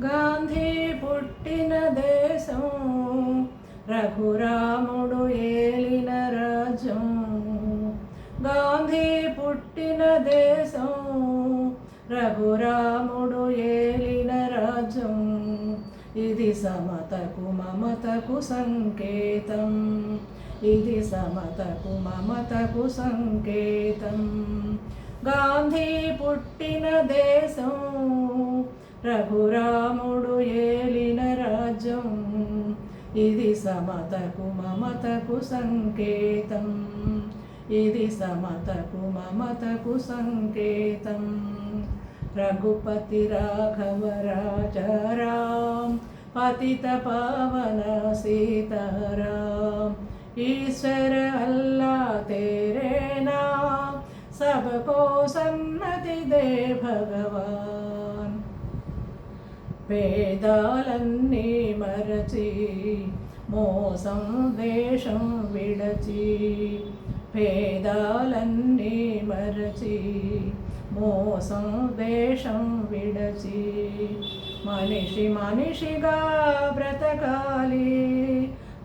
గాంధీ పుట్టిన దేశం, రఘురాముడు ఏలిన రాజ్యం. గాంధీ పుట్టిన దేశం, రఘురాముడు ఏలిన రాజ్యం. ఇది సమతకు మమతకు సంకేతం, ఇది సమతకు మమతకు సంకేతం. గాంధీ పుట్టిన దేశం, రఘురాముడు ఏలిన రాజ్యం. ఇది సమతకు మమతకు సంకేతం, ఇది సమతకు మమతకు సంకేతం. రఘుపతి రాఘవ రాజారాం, పతిత పావన सीताराम. ईश्वर अल्लाह तेरे नाम, सबको सन्नति दे भगवान. పేదాలన్నీ మరచి, మోసం ద్వేషం విడచి. పేదాలన్నీ మరచి, మోసం ద్వేషం విడచి. మనిషి మనిషిగా బ్రతకాలి,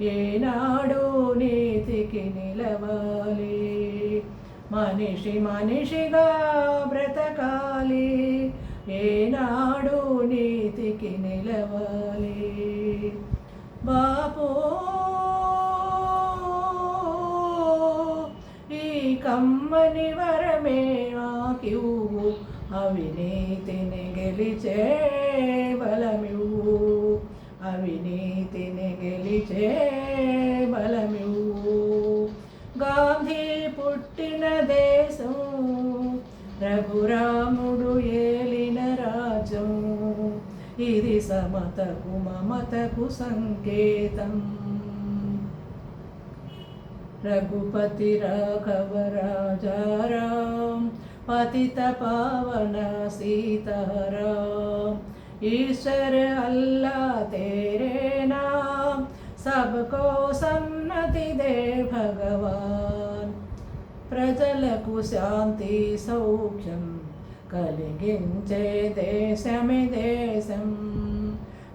ఏనాడు నీతికి నిలవాలి. మనిషి మనిషిగా బ్రతకాలి, ఏనాడు నీతికి నిలవాలి. బాపూ ఈ కమ్మని వరమే ఆకివ్వు, అవినీతిని గెలిచే బలమివ్వు. అవినీతిని గెలిచే బలమివ్వు. గాంధీ పుట్టిన దేశం, రఘురాముడు ఏలిన రాజ్యం. ఇది సమతకు మమతకు సంకేతం. రఘుపతి రాఘవ రాజారాం, పతిత పావన सीताराम. ईश्वर अल्लाह तेरे नाम, सबको सन्नति दे भगवान. ప్రజలకు శాంతి సౌఖ్యం కలిగించే దేశమే దేశం.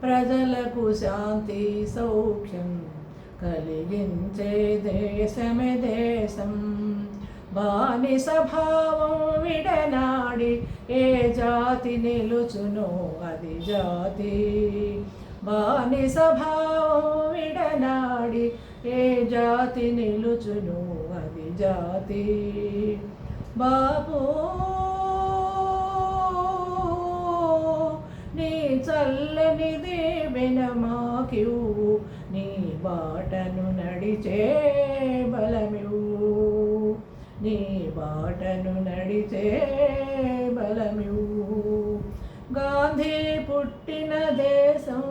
ప్రజలకు శాంతి సౌఖ్యం కలిగించే దేశమే దేశం. బానిస భావం విడనాడి ఏ జాతి నిలుచునో అది జాతి. బానిస భావం విడనాడి ఏ జాతి నిలుచును అది జాతి. బాబూ నీ చల్లని దీవెన మాకివ్వు, నీ బాటను నడిచే బలమివ్వు. నీ బాటను నడిచే బలమివ్వు. గాంధీ పుట్టిన దేశం,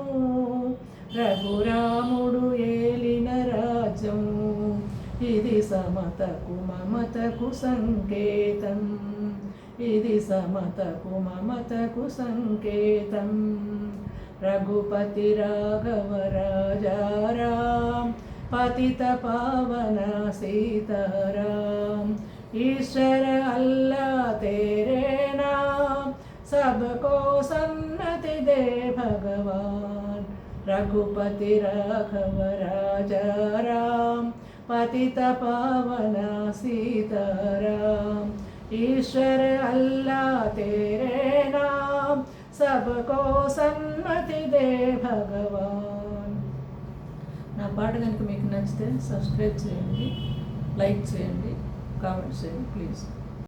రఘురాముడు ఏలిన రాజ్యం. ఇది సమతకు మమతకు సంకేతం, ఇది సమతకు మమతకు సంకేతం. రఘుపతి రాఘవ రాజారాం, పతిత పావన सीताराम. ईश्वर अल्लाह तेरे नाम, सबको सन्नति दे भगवान. रघुपति राघव राजाराम, पतित पावन सीताराम. ईश्वर अल्लाह तेरे नाम, सबको सन्नति दे भगवान. నా పాట కనుక మీకు నచ్చితే సబ్స్క్రైబ్ చేయండి, లైక్ చేయండి, కామెంట్ చేయండి ప్లీజ్.